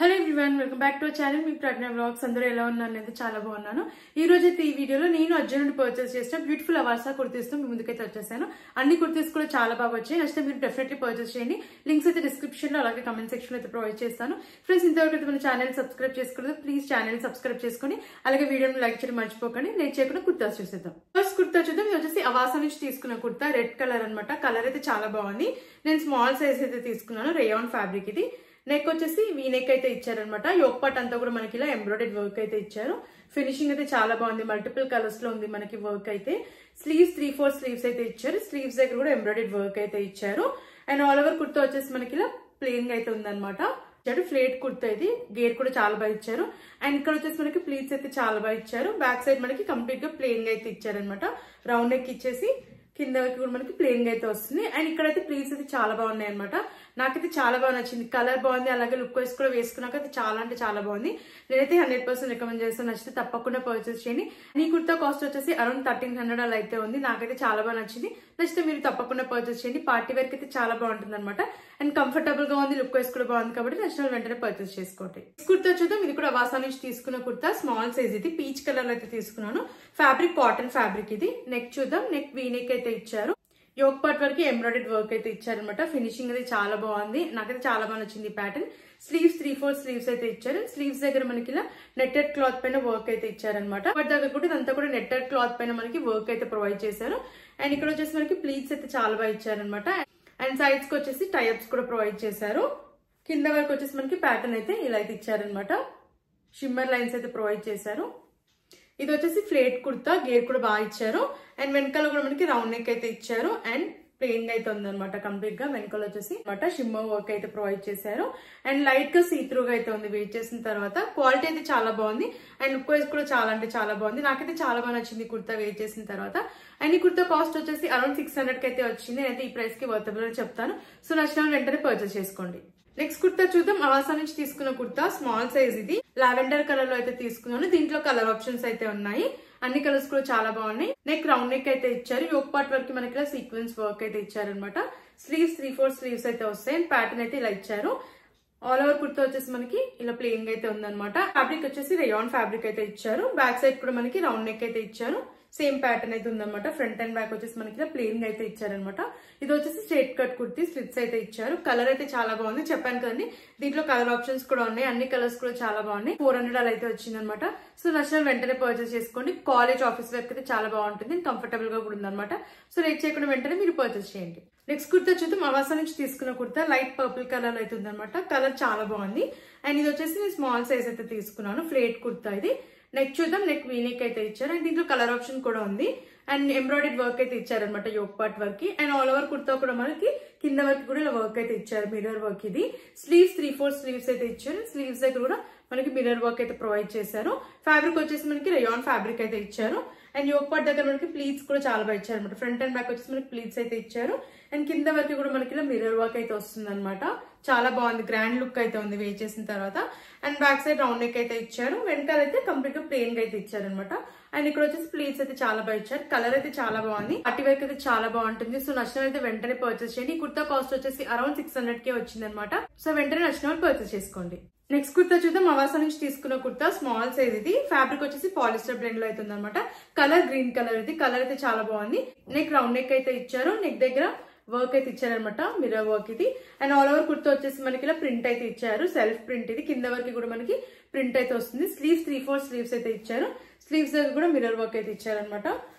Hello everyone, welcome back to our channel. మీ Pragna vlogs. అందరూ ఎలా ఉన్నారు? నేను చాలా బాగున్నాను. ఈ రోజు అయితే ఈ వీడియోలో నేను అర్జున్ నుండి పర్చేస్ చేసిన బ్యూటిఫుల్ అవాసా కుర్తీస్ తో మీ ముందుకైతే వచ్చేసాను. అన్ని కుర్తీస్ కూడా చాలా బాగా వచ్చాయి. నచ్చితే మీరు డెఫినెట్లీ పర్చేస్ చేయండి. లింక్స్ అయితే డిస్క్రిప్షన్ లో అలాగే కమెంట్ సెక్షన్ లో అయితే ప్రొవైడ్ చేస్తాను. ఫ్రెండ్స్, ఇంతవరకు అయితే మన ఛానల్ సబ్స్క్రైబ్ చేసుకోండి. ప్లీజ్ ఛానల్ సబ్స్క్రైబ్ చేసుకుని అలాగే వీడియోని లైక్ చేయడం మర్చిపోకండి. లేట్ చేయకుండా కుర్తాస్ చూసేద్దాం. ఫస్ట్ కుర్తా చూద్దాం. ఇది వచ్చేసి అవాసా నుంచి తీసుకున్న కుర్తా, రెడ్ కలర్ అనమాట. కలర్ అయితే చాలా బాగుంది. నేను స్మాల్ సైజ్ అయితే తీసుకున్నాను. రేయాన్ ఫ్యాబ్రిక్ ఇది. నెక్ వచ్చేసి వీ నెక్ అయితే ఇచ్చారనమాట. యోక్ పార్ట్ అంతా కూడా మనకి ఇలా ఎంబ్రాయిడరీ వర్క్ అయితే ఇచ్చారు. ఫినిషింగ్ అయితే చాలా బాగుంది. మల్టిపుల్ కలర్స్ లో ఉంది మనకి వర్క్ అయితే. స్లీవ్స్ 3-4 స్లీవ్స్ అయితే ఇచ్చారు. స్లీవ్స్ దగ్గర కూడా ఎంబ్రాయిడరీ వర్క్ అయితే ఇచ్చారు. అండ్ ఆల్ ఓవర్ కుర్తా వచ్చేసి మనకి ఇలా ప్లెయిన్ గా అయితే ఉందన్నమాట. ఫ్లేట్ కుర్తా ఇది. గేర్ కూడా చాలా బాగా ఇచ్చారు. అండ్ ఇక్కడ వచ్చేసి మనకి ప్లీట్స్ అయితే చాలా బాగా ఇచ్చారు. బ్యాక్ సైడ్ మనకి కంప్లీట్ గా ప్లెయిన్ గా అయితే ఇచ్చారనమాట. రౌండ్ నెక్ ఇచ్చేసి కింద వరకు కూడా మనకి ప్లెయిన్ గా అయితే వస్తుంది. అండ్ ఇక్కడైతే ప్లీట్స్ అయితే చాలా బాగున్నాయి అనమాట. నాకైతే చాలా బాగా నచ్చింది. కలర్ బాగుంది, అలాగే లుక్ వైస్ కూడా వేసుకున్నాక అయితే చాలా అంటే చాలా బాగుంది. నేనైతే 100% రికమెండ్ చేస్తాను. నచ్చితే తప్పకుండా పర్చేస్ చేయండి. ఈ కుర్తా కాస్ట్ వచ్చేసి అరౌండ్ 1300 అలా అయితే ఉంది. నాకైతే చాలా బాగా నచ్చింది. నచ్చితే మీరు తప్పకుండా పర్చేస్ చేయండి. పార్టీ వేర్ అయితే చాలా బాగుంటుంది అనమాట. అండ్ కంఫర్టబుల్ గా ఉంది, లుక్ వైస్ కూడా బాగుంది కాబట్టి నచ్చిన వెంటనే పర్చేస్ చేసుకోండి. కుర్తా చూద్దాం. ఇది కూడా అవాసా నుంచి తీసుకున్న కుర్తా, స్మాల్ సైజ్ ఇది. పీచ్ కలర్ లో అయితే తీసుకున్నాను. ఫ్యాబ్రిక్ కాటన్ ఫ్యాబ్రిక్ ఇది. నెక్ చూద్దాం. నెక్ వీ నెక్ అయితే ఇచ్చారు. యోక్ పార్ట్ వరకు ఎంబ్రాయిడరీ వర్క్ అయితే ఇచ్చారనమాట. ఫినిషింగ్ అయితే చాలా బాగుంది. నాకైతే చాలా బాగా నచ్చింది ఈ ప్యాటర్న్. స్లీవ్స్ 3-4 స్లీవ్స్ అయితే ఇచ్చారు. స్లీవ్స్ దగ్గర మనకి ఇలా నెట్టెడ్ క్లాత్ పైన వర్క్ అయితే ఇచ్చారనమాట. బట్ దగ్గర కూడా ఇదంతా కూడా నెట్టెడ్ క్లాత్ పైన మనకి వర్క్ అయితే ప్రొవైడ్ చేశారు. అండ్ ఇక్కడ వచ్చేసి మనకి ప్లీట్స్ అయితే చాలా బాగా ఇచ్చారనమాట. అండ్ సైడ్స్ కి వచ్చేసి టైప్స్ కూడా ప్రొవైడ్ చేశారు. కింద వరకు వచ్చేసి మనకి ప్యాటర్న్ అయితే ఇలా అయితే ఇచ్చారనమాట. షిమ్మర్ లైన్స్ అయితే ప్రొవైడ్ చేశారు. ఇది వచ్చేసి ఫ్లేట్ కుర్తా, గేర్ కూడా బాగా ఇచ్చారు. అండ్ వెనకాల కూడా మనకి రౌండ్ నెక్ అయితే ఇచ్చారు. అండ్ ప్లెయిన్ గా అయితే ఉందన్నమాట. కంప్లీట్ గా వెనకాల వచ్చేసి షిమ్మర్ వర్క్ అయితే ప్రొవైడ్ చేశారు. అండ్ లైట్ గా సీత్రూ గా అయితే ఉంది. వెయిట్ చేసిన తర్వాత క్వాలిటీ అయితే చాలా బాగుంది. అండ్ లుక్ వైజ్ కూడా చాలా అంటే చాలా బాగుంది. నాకైతే చాలా బాగా నచ్చింది కుర్తా వెయిట్ చేసిన తర్వాత. అండ్ ఈ కుర్తా కాస్ట్ వచ్చేసి అరౌండ్ 600 కి అయితే వచ్చింది. నేనైతే ఈ ప్రైస్ కి వర్తబుల్ అని చెప్తాను. సో నచ్చిన వెంటనే పర్చేస్ చేసుకోండి. నెక్స్ట్ కుర్తా చూద్దాం. అవాసా నుంచి తీసుకున్న కుర్తా, స్మాల్ సైజ్ ఇది. లావెండర్ కలర్ లో అయితే తీసుకున్నాను. దీంట్లో కలర్ ఆప్షన్స్ అయితే ఉన్నాయి. అన్ని కలర్స్ కూడా చాలా బాగున్నాయి. నెక్ రౌండ్ నెక్ అయితే ఇచ్చారు. యోక్ పార్ట్ వరకు మనకి ఇలా సీక్వెన్స్ వర్క్ అయితే ఇచ్చారనమాట. స్లీవ్స్ 3-4 స్లీవ్స్ అయితే వస్తాయి. అండ్ ప్యాటర్న్ అయితే ఇలా ఇచ్చారు. ఆల్ ఓవర్ కుర్తా వచ్చేసి మనకి ఇలా ప్లెయిన్ గా అయితే ఉందన్నమాట. ఫ్యాబ్రిక్ వచ్చేసి రేయాన్ ఫ్యాబ్రిక్ అయితే ఇచ్చారు. బ్యాక్ సైడ్ కూడా మనకి రౌండ్ నెక్ అయితే ఇచ్చారు. సేమ్ ప్యాటర్న్ అయితే ఉందన్నమాట. ఫ్రంట్ అండ్ బ్యాక్ వచ్చేసి మనకి ఇలా ప్లెయిన్ గా అయితే ఇచ్చారనమాట. ఇది వచ్చేసి స్ట్రైట్ కట్ కుర్తీ, స్లిట్స్ అయితే ఇచ్చారు. కలర్ అయితే చాలా బాగుంది. చెప్పాను కదండి, దీంట్లో కలర్ ఆప్షన్స్ కూడా ఉన్నాయి. అన్ని కలర్స్ కూడా చాలా బాగున్నాయి. 400 అలా అయితే వచ్చిందనమాట. సో నచ్చిన వెంటనే పర్చేస్ చేసుకోండి. కాలేజ్ ఆఫీస్ వర్క్ అయితే చాలా బాగుంటుంది. కంఫర్టబుల్ గా కూడా ఉందన్నమాట. సో లేట్ చేయకుండా వెంటనే మీరు పర్చేస్ చేయండి. నెక్స్ట్ కుర్తా చూద్దాం. అవాసా నుంచి తీసుకున్న కుర్తా లైట్ పర్పుల్ కలర్ అయితే ఉందన్నమాట. కలర్ చాలా బాగుంది. అండ్ ఇది వచ్చేసి నేను స్మాల్ సైజ్ అయితే తీసుకున్నాను. ఫ్లేట్ కుర్తా ఇది. నెక్ చూద్దాం. నెక్ వీ నెక్ అయితే ఇచ్చారు. అండ్ దీంట్లో కలర్ ఆప్షన్ కూడా ఉంది. అండ్ ఎంబ్రాయిడరీ వర్క్ అయితే ఇచ్చారనమాట యోక్ పార్ట్ వరకు. అండ్ ఆల్ ఓవర్ కుర్తా కూడా మనకి కింద వరకు కూడా ఇలా వర్క్ అయితే ఇచ్చారు. మిర్రర్ వర్క్ ఇది. స్లీవ్స్ 3-4 స్లీవ్స్ అయితే ఇచ్చారు. స్లీవ్స్ దగ్గర కూడా మనకి మిర్రర్ వర్క్ అయితే ప్రొవైడ్ చేశారు. ఫ్యాబ్రిక్ వచ్చేసి మనకి రేయాన్ ఫ్యాబ్రిక్ అయితే ఇచ్చారు. అండ్ యోక్ పార్ట్ దగ్గర మనకి ప్లీట్స్ కూడా చాలా బాగా ఇచ్చారు అనమాట. ఫ్రంట్ అండ్ బ్యాక్ వచ్చేసి మనకి ప్లీట్స్ అయితే ఇచ్చారు. అండ్ కింద వరకు కూడా మనకి ఇలా మిర్రర్ వర్క్ అయితే వస్తుంది అనమాట. చాలా బాగుంది. గ్రాండ్ లుక్ అయితే ఉంది వెయిట్ చేసిన తర్వాత. And back side round neck అయితే ఇచ్చారు. వెనకాల అయితే కంప్లీట్ గా ప్లెయిన్ గా అయితే ఇచ్చారనమాట. అండ్ ఇక్కడ వచ్చేసి ప్లీట్స్ అయితే చాలా బాగా ఇచ్చారు. కలర్ అయితే చాలా బాగుంది. పార్టీ వేర్ అయితే చాలా బాగుంటుంది. సో నచ్చిన అయితే వెంటనే పర్చేస్ చేయండి. ఈ కుర్తా కాస్ట్ వచ్చేసి అరౌండ్ 600 కే వచ్చింది అనమాట. సో వెంటనే నచ్చిన వాళ్ళు పర్చేస్ చేసుకోండి. నెక్స్ట్ కుర్తా చూద్దాం. అవాసా నుంచి తీసుకున్న కుర్తా, స్మాల్ సైజ్ ఇది. ఫ్యాబ్రిక్ వచ్చేసి పాలిస్టర్ బ్లెండ్ లో అయితే ఉందన్నమాట. కలర్ గ్రీన్ కలర్ ఇది. కలర్ అయితే చాలా బాగుంది. నెక్ రౌండ్ నెక్ అయితే ఇచ్చారు. నెక్ దగ్గర వర్క్ అయితే ఇచ్చారనమాట. మిర్రర్ వర్క్ ఇది. అండ్ ఆల్ ఓవర్ కుర్తా వచ్చేసి మనకి ఇలా ప్రింట్ అయితే ఇచ్చారు. సెల్ఫ్ ప్రింట్ ఇది. కింద వరకు కూడా మనకి ప్రింట్ అయితే వస్తుంది. స్లీవ్స్ 3-4 స్లీవ్స్ అయితే ఇచ్చారు. స్లీవ్స్ దగ్గర కూడా మిర్రర్ వర్క్ అయితే ఇచ్చారనమాట.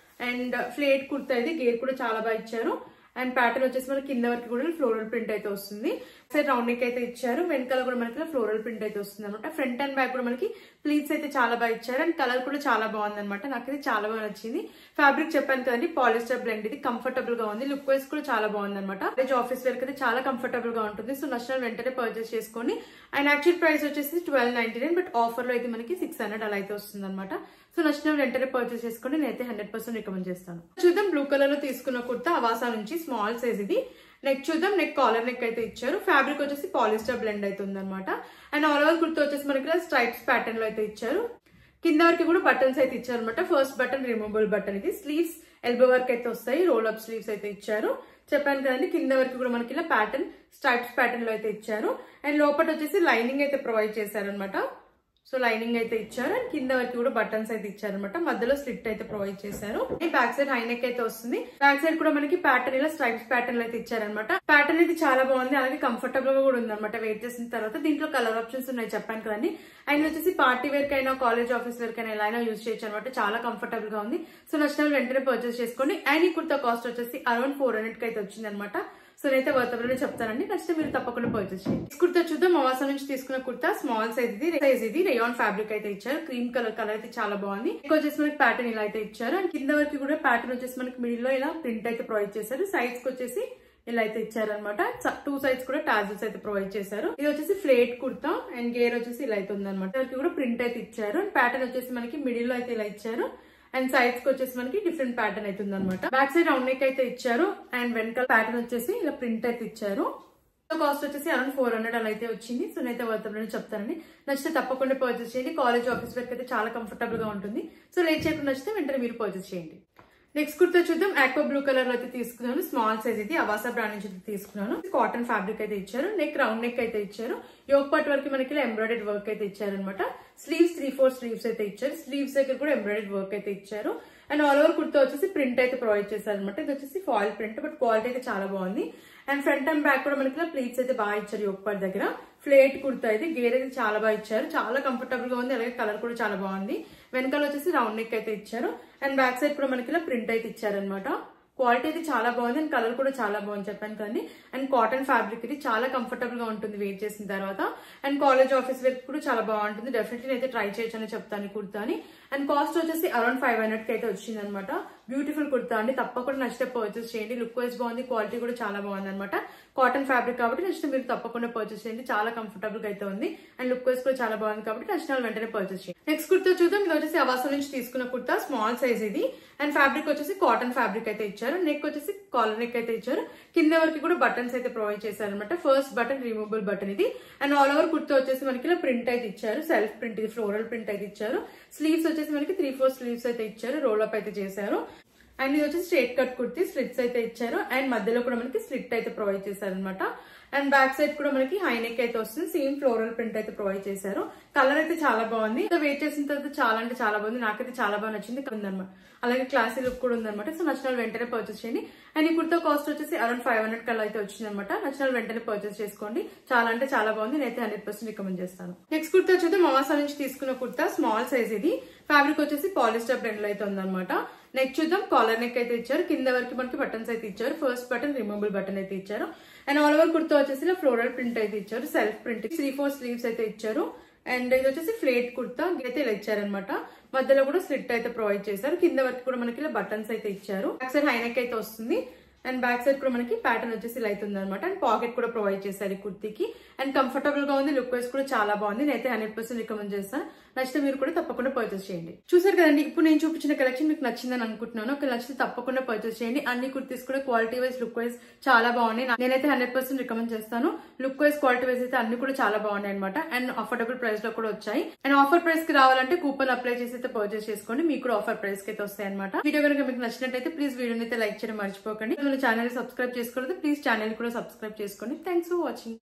అండ్ ఫ్లేట్ కుర్తా ఇది. గేర్ కూడా చాలా బాగా ఇచ్చారు. అండ్ ప్యాటర్న్ వచ్చేసి మనకి కింద వరకు కూడా ఫ్లోరల్ ప్రింట్ అయితే వస్తుంది. సైడ్ రౌండ్ నెక్ అయితే ఇచ్చారు. వెనకాల కూడా మనకి ఫ్లోరల్ ప్రింట్ అయితే వస్తుంది అనమాట. ఫ్రంట్ అండ్ బ్యాక్ కూడా మనకి ప్లీట్స్ అయితే చాలా బాగా ఇచ్చారు. అండ్ కలర్ కూడా చాలా బాగుంది అనమాట. నాకైతే చాలా బాగా నచ్చింది. ఫ్యాబ్రిక్ చెప్పాను కదండి, పాలిస్టర్ బ్లెండ్ ఇది. కంఫర్టబుల్ గా ఉంది. లుక్ వైజ్ కూడా చాలా బాగుంది అనమాట. కాలేజ్ ఆఫీస్ వేర్ అయితే చాలా కంఫర్టబుల్ గా ఉంటుంది. సో నచ్చిన వెంటనే పర్చేస్ చేసుకోండి. అండ్ యాక్చువల్ ప్రైస్ వచ్చేసి 1299, బట్ ఆఫర్ లో అయితే మనకి 600 అలా అయితే వస్తుంది అనమాట. సో నచ్చిన వెంటనే పర్చేస్ చేసుకోండి. నేనైతే 100% రికమెండ్ చేస్తాను. చూద్దాం. బ్లూ కలర్ లో తీసుకున్న కుర్తా, అవాసా నుంచి, స్మాల్ సైజ్ ఇది. నెక్ చూద్దాం. నెక్ కాలర్ నెక్ అయితే ఇచ్చారు. ఫ్యాబ్రిక్ వచ్చేసి పాలిస్టర్ బ్లెండ్ అయితే ఉందన్నమాట. అండ్ ఆల్ ఓవర్ కుర్తా వచ్చేసి మనకి స్ట్రైప్స్ ప్యాటర్న్ లో అయితే ఇచ్చారు. కింద వరకు కూడా బటన్స్ అయితే ఇచ్చారు అనమాట. ఫస్ట్ బటన్ రిమూవబుల్ బటన్ ఇది. స్లీవ్స్ ఎల్బో వర్క్ అయితే వస్తాయి. రోల్ అప్ స్లీవ్స్ అయితే ఇచ్చారు. చెప్పాను కదండి, కింద వరకు కూడా మనకి ఇలా ప్యాటర్న్ స్ట్రైప్స్ ప్యాటర్న్ లో అయితే ఇచ్చారు. అండ్ లోపల వచ్చేసి లైనింగ్ అయితే ప్రొవైడ్ చేశారు అనమాట. సో లైనింగ్ అయితే ఇచ్చారు అండ్ కింద వరకు కూడా బటన్స్ అయితే ఇచ్చారనమాట. మధ్యలో స్లిట్ అయితే ప్రొవైడ్ చేశారు. బ్యాక్ సైడ్ హై నెక్ అయితే వస్తుంది. బ్యాక్ సైడ్ కూడా మనకి ప్యాటర్న్ ఇలా స్ట్రైప్స్ ప్యాటర్న్ అయితే ఇచ్చారనమాట. ప్యాటర్న్ అయితే చాలా బాగుంది, అలాగే కంఫర్టబుల్ గా కూడా ఉంది అనమాట. వెయిట్ చేసిన తర్వాత దీంట్లో కలర్ ఆప్షన్స్ ఉన్నాయి చెప్పాను కదండి. అండ్ వచ్చేసి పార్టీ వేర్ కైనా కాలేజ్ ఆఫీస్ వేర్ కైనా ఎలా అయినా యూజ్ చేయొచ్చు అనమాట. చాలా కంఫర్టబుల్ గా ఉంది. సో నచ్చిన వెంటనే పర్చేస్ చేసుకోండి. అండ్ ఈ కుర్తా కాస్ట్ వచ్చేసి అరౌండ్ 400 కి అయితే వచ్చింది అనమాట. సో నేనైతే వర్తబుల్ చెప్తానండి, నచ్చితే మీరు తప్పకుండా పర్చేస్ చేయండి. నెక్స్ట్ కుర్తా చూద్దాం. అవాసా నుంచి తీసుకున్న కుర్తా స్మాల్ సైజ్ ఇది రేయాన్ ఫ్యాబ్రిక్ అయితే ఇచ్చారు. క్రీమ్ కలర్ అయితే చాలా బాగుంది. ఎక్కువ వచ్చేసి మనకి ప్యాటర్న్ ఇలా అయితే ఇచ్చారు. అండ్ కింద వరకు కూడా ప్యాటర్న్ వచ్చేసి మనకి మిడిల్ లో ఇలా ప్రింట్ అయితే ప్రొవైడ్ చేశారు. సైడ్స్ కి వచ్చేసి ఇలా అయితే ఇచ్చారనమాట. 2 సైడ్స్ కూడా టాజిల్స్ అయితే ప్రొవైడ్ చేశారు. ఇది వచ్చేసి ఫ్లేట్ కుర్తా అండ్ గేర్ వచ్చేసి ఇలా అయితే ఉందన్నమాట. దానికి కూడా ప్రింట్ అయితే ఇచ్చారు. అండ్ ప్యాటర్న్ వచ్చేసి మనకి మిడిల్ లో అయితే ఇలా ఇచ్చారు. అండ్ సైడ్స్ కి వచ్చేసి మనకి డిఫరెంట్ ప్యాటర్న్ అయితే ఉందన్నమాట. బ్యాక్ సైడ్ రౌండ్ నెక్ అయితే ఇచ్చారు. అండ్ వెనకాల ప్యాటర్న్ వచ్చేసి ఇలా ప్రింట్ అయితే ఇచ్చారు. కాస్ట్ వచ్చేసి అరౌండ్ 400 అలా అయితే వచ్చింది. సో నేనైతే వర్తబుల్ చెప్తానండి, నచ్చితే తప్పకుండా పర్చేస్ చేయండి. కాలేజ్ ఆఫీస్ వర్క్ అయితే చాలా కంఫర్టబుల్ గా ఉంటుంది. సో లేట్ చేయకుండా నచ్చితే వెంటనే మీరు పర్చేస్ చేయండి. నెక్స్ట్ కుర్తా చూద్దాం. ఆక్వా బ్లూ కలర్ లో అయితే తీసుకున్నాను. స్మాల్ సైజ్ ఇది అవాసా బ్రాండ్ నుంచి తీసుకున్నాను. కాటన్ ఫ్యాబ్రిక్ అయితే ఇచ్చారు. నెక్ రౌండ్ నెక్ అయితే ఇచ్చారు. యోక్ పార్ట్ వరకు మనకి ఎంబ్రాయిడెడ్ వర్క్ అయితే ఇచ్చారు అనమాట. స్లీవ్స్ 3/4 స్లీవ్స్ అయితే ఇచ్చారు. స్లీవ్స్ దగ్గర కూడా ఎంబ్రాయిడెడ్ వర్క్ అయితే ఇచ్చారు. అండ్ ఆల్ ఓవర్ కుర్తా వచ్చేసి ప్రింట్ అయితే ప్రొవైడ్ చేశారు అనమాట. ఇది వచ్చేసి ఫాయిల్ ప్రింట్, బట్ క్వాలిటీ అయితే చాలా బాగుంది. అండ్ ఫ్రంట్ అండ్ బ్యాక్ కూడా మనకి ప్లీట్స్ అయితే బాగా ఇచ్చారు. యోక్ పార్ట్ దగ్గర ఫ్లేట్ కుర్తా ఇది. గేర్ అయితే చాలా బాగా ఇచ్చారు. చాలా కంఫర్టబుల్ గా ఉంది, అలాగే కలర్ కూడా చాలా బాగుంది. వెనకాల వచ్చేసి రౌండ్ నెక్ అయితే ఇచ్చారు. అండ్ బ్యాక్ సైడ్ కూడా మనకి ప్రింట్ అయితే ఇచ్చారనమాట. క్వాలిటీ అయితే చాలా బాగుంది అండ్ కలర్ కూడా చాలా బాగుంది చెప్పాను కదండి. అండ్ కాటన్ ఫ్యాబ్రిక్ ఇది చాలా కంఫర్టబుల్ గా ఉంటుంది వేర్ చేసిన తర్వాత. అండ్ కాలేజ్ ఆఫీస్ వేర్ కూడా చాలా బాగుంటుంది. డెఫినెట్లీ అయితే ట్రై చేయొచ్చు అని చెప్తాను కుర్తాని. అండ్ కాస్ట్ వచ్చేసి అరౌండ్ 500 కి అయితే వచ్చింది అనమాట. బ్యూటిఫుల్ కుర్తా అండి, తప్పకుండా నచ్చితే పర్చేస్ చేయండి. లుక్ వైజ్ బాగుంది, క్వాలిటీ కూడా చాలా బాగుంది అనమాట. కాటన్ ఫ్యాబ్రిక్ కాబట్టి నచ్చితే మీరు తప్పకుండా పర్చేస్ చేయండి. చాలా కంఫర్టబుల్ గా అయితే ఉంది అండ్ లుక్ వైజ్ కూడా చాలా బాగుంది కాబట్టి నచ్చిన వెంటనే పర్చేస్ చేయండి. నెక్స్ట్ కుర్తా చూద్దాం. ఇది వచ్చేసి అవాసా నుంచి తీసుకున్న కుర్తా స్మాల్ సైజ్ ఇది. అండ్ ఫ్యాబ్రిక్ వచ్చేసి కాటన్ ఫ్యాబ్రిక్ అయితే ఇచ్చారు. నెక్ వచ్చేసి కాలర్ నెక్ అయితే ఇచ్చారు. కింద వరకు కూడా బటన్స్ అయితే ప్రొవైడ్ చేశారు అనమాట. ఫస్ట్ బటన్ రిమూవబుల్ బటన్ ఇది. అండ్ ఆల్ ఓవర్ కుర్తా వచ్చేసి మనకి ఇలా ప్రింట్ అయితే ఇచ్చారు. సెల్ఫ్ ప్రింట్ ఇది, ఫ్లోరల్ ప్రింట్ అయితే ఇచ్చారు. స్లీవ్స్ వచ్చేసి మనకి 3/4 స్లీవ్స్ అయితే ఇచ్చారు. రోల్ అప్ అయితే చేశారు. అండ్ ఇది వచ్చేసి స్ట్రేట్ కట్ కుర్తి, స్లిట్స్ అయితే ఇచ్చారు. అండ్ మధ్యలో కూడా మనకి స్లిట్ అయితే ప్రొవైడ్ చేశారు అనమాట. అండ్ బ్యాక్ సైడ్ కూడా మనకి హై నెక్ అయితే వస్తుంది. సేమ్ ఫ్లోరల్ ప్రింట్ అయితే ప్రొవైడ్ చేశారు. కలర్ అయితే చాలా బాగుంది. వెయిట్ చేసిన తర్వాత చాలా అంటే చాలా బాగుంది. నాకైతే చాలా బాగా నచ్చింది ఉందన్నమాట. అలాగే క్లాసీ లుక్ కూడా ఉందన్నమాట. సో నచ్చిన వెంటనే పర్చేస్ చేయండి. అండ్ ఈ కుర్తా కాస్ట్ వచ్చేసి అరౌండ్ 500 కల్లా అయితే వచ్చింది అనమాట. నచ్చిన వెంటనే పర్చేస్ చేసుకోండి. చాలా అంటే చాలా బాగుంది. నేనైతే 100% రికమెండ్ చేస్తాను. నెక్స్ట్ కుర్తా వచ్చేసి అవాసా నుంచి తీసుకున్న కుర్తా స్మాల్ సైజ్ ఇది. ఫ్యాబ్రిక్ వచ్చేసి పాలిస్టర్ బ్లెండ్ లో అయితే ఉందన్నమాట. నెక్ చూద్దాం. కాలర్ నెక్ అయితే ఇచ్చారు. కింద వరకు మనకి బటన్స్ అయితే ఇచ్చారు. ఫస్ట్ బటన్ రిమూవబుల్ బటన్ అయితే ఇచ్చారు. అండ్ ఆల్ ఓవర్ కుర్తా వచ్చేసి ఫ్లోరల్ ప్రింట్ అయితే ఇచ్చారు. సెల్ఫ్ ప్రింట్ 3/4 స్లీవ్స్ అయితే ఇచ్చారు. అండ్ ఇది వచ్చేసి ఫ్లేట్ కుర్తా అయితే ఇలా ఇచ్చారనమాట. మధ్యలో కూడా స్లిట్ అయితే ప్రొవైడ్ చేశారు. కింద వరకు కూడా మనకి ఇలా బటన్స్ అయితే ఇచ్చారు. బ్యాక్ సైడ్ హై నెక్ అయితే వస్తుంది. అండ్ బ్యాక్ సైడ్ కూడా మనకి ప్యాటర్న్ వచ్చేసి ఇలా అవుతుంది అనమాట. అండ్ పాకెట్ కూడా ప్రొవైడ్ చేశారు ఈ కుర్తీకి. అండ్ కంఫర్టబుల్ గా ఉంది, లుక్ వైజ్ కూడా చాలా బాగుంది. నేనైతే 100% రికమెండ్ చేస్తాను. నచ్చితే మీరు కూడా తప్పకుండా పర్చేస్ చేయండి. చూసారు కదండి, ఇప్పుడు నేను చూపించిన కలెక్షన్ మీకు నచ్చిందని అనుకుంటున్నాను. ఒక నచ్చితే తప్పకుండా పర్చేస్ చేయండి. అన్ని కుర్తీస్ కూడా క్వాలిటీ వైజ్, లుక్ వైజ్ చాలా బాగున్నాయి. నేనైతే 100% రికమెండ్ చేస్తాను. లుక్ వైజ్, క్వాలిటీ వైజ్ అయితే అన్ని కూడా చాలా బాగున్నాయి అనమాట. అండ్ అఫోర్డబుల్ ప్రైస్ లో కూడా వచ్చాయి. అండ్ ఆఫర్ ప్రైస్ కి రావాలంటే కూపన్ అప్లై చేసి అయితే పర్చేస్ చేసుకోండి. మీకు కూడా ఆఫర్ ప్రైస్ కి అయితే వస్తాయి అనమాట. వీడియో కనుక మీకు నచ్చినట్లయితే ప్లీజ్ వీడియోని అయితే లైక్ చేయడం మర్చిపోకండి. మన ఛానల్ సబ్స్క్రైబ్ చేసుకోలేదు, ప్లీజ్ ఛానల్ కూడా సబ్స్క్రైబ్ చేసుకోండి. Thanks for watching.